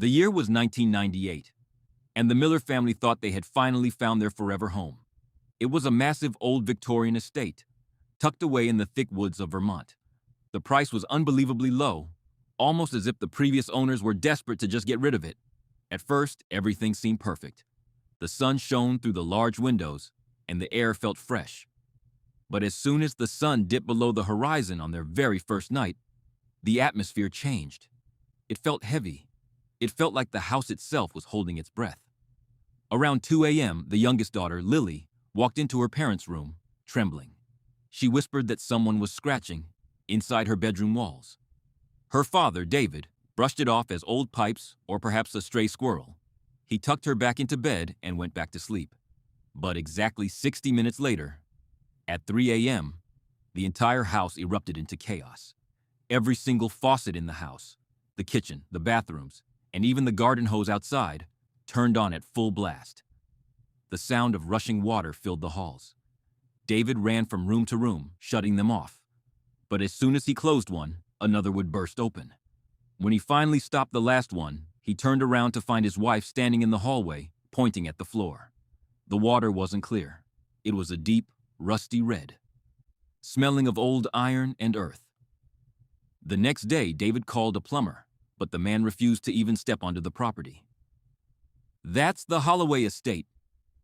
The year was 1998, and the Miller family thought they had finally found their forever home. It was a massive old Victorian estate, tucked away in the thick woods of Vermont. The price was unbelievably low, almost as if the previous owners were desperate to just get rid of it. At first, everything seemed perfect. The sun shone through the large windows, and the air felt fresh. But as soon as the sun dipped below the horizon on their very first night, the atmosphere changed. It felt heavy. It felt like the house itself was holding its breath. Around 2 a.m., the youngest daughter, Lily, walked into her parents' room, trembling. She whispered that someone was scratching inside her bedroom walls. Her father, David, brushed it off as old pipes or perhaps a stray squirrel. He tucked her back into bed and went back to sleep. But exactly 60 minutes later, at 3 a.m., the entire house erupted into chaos. Every single faucet in the house, the kitchen, the bathrooms, and even the garden hose outside, turned on at full blast. The sound of rushing water filled the halls. David ran from room to room, shutting them off. But as soon as he closed one, another would burst open. When he finally stopped the last one, he turned around to find his wife standing in the hallway, pointing at the floor. The water wasn't clear. It was a deep, rusty red, smelling of old iron and earth. The next day, David called a plumber, but the man refused to even step onto the property. "That's the Holloway estate,"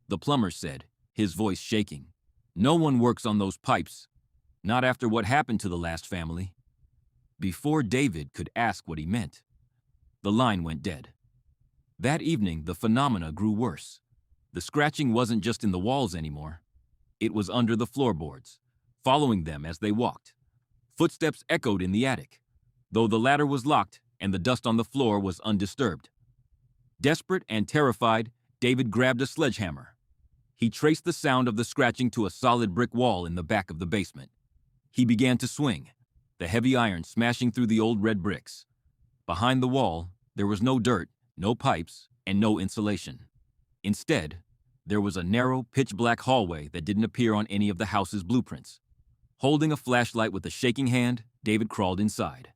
the plumber said, his voice shaking. "No one works on those pipes, not after what happened to the last family." Before David could ask what he meant, the line went dead. That evening, the phenomena grew worse. The scratching wasn't just in the walls anymore. It was under the floorboards, following them as they walked. Footsteps echoed in the attic, though the ladder was locked and the dust on the floor was undisturbed. Desperate and terrified, David grabbed a sledgehammer. He traced the sound of the scratching to a solid brick wall in the back of the basement. He began to swing, the heavy iron smashing through the old red bricks. Behind the wall, there was no dirt, no pipes, and no insulation. Instead, there was a narrow, pitch-black hallway that didn't appear on any of the house's blueprints. Holding a flashlight with a shaking hand, David crawled inside.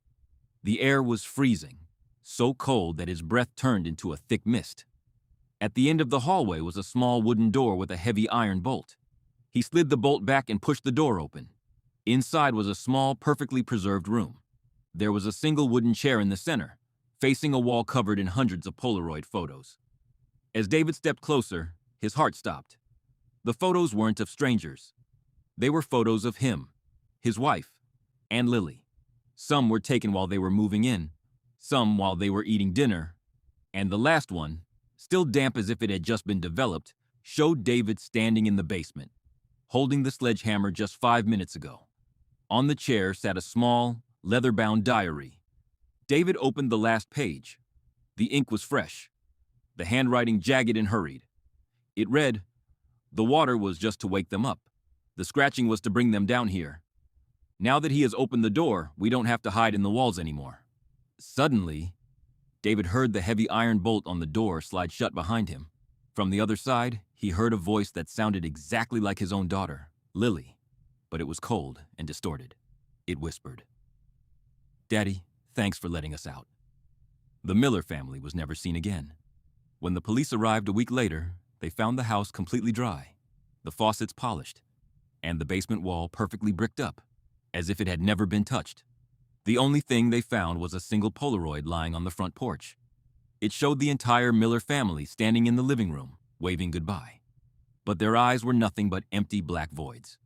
The air was freezing, so cold that his breath turned into a thick mist. At the end of the hallway was a small wooden door with a heavy iron bolt. He slid the bolt back and pushed the door open. Inside was a small, perfectly preserved room. There was a single wooden chair in the center, facing a wall covered in hundreds of Polaroid photos. As David stepped closer, his heart stopped. The photos weren't of strangers. They were photos of him, his wife, and Lily. Some were taken while they were moving in, some while they were eating dinner, and the last one, still damp as if it had just been developed, showed David standing in the basement, holding the sledgehammer just 5 minutes ago. On the chair sat a small, leather-bound diary. David opened the last page. The ink was fresh, the handwriting jagged and hurried. It read, "The water was just to wake them up. The scratching was to bring them down here. Now that he has opened the door, we don't have to hide in the walls anymore." Suddenly, David heard the heavy iron bolt on the door slide shut behind him. From the other side, he heard a voice that sounded exactly like his own daughter, Lily, but it was cold and distorted. It whispered, "Daddy, thanks for letting us out." The Miller family was never seen again. When the police arrived a week later, they found the house completely dry, the faucets polished, and the basement wall perfectly bricked up, as if it had never been touched. The only thing they found was a single Polaroid lying on the front porch. It showed the entire Miller family standing in the living room, waving goodbye. But their eyes were nothing but empty black voids.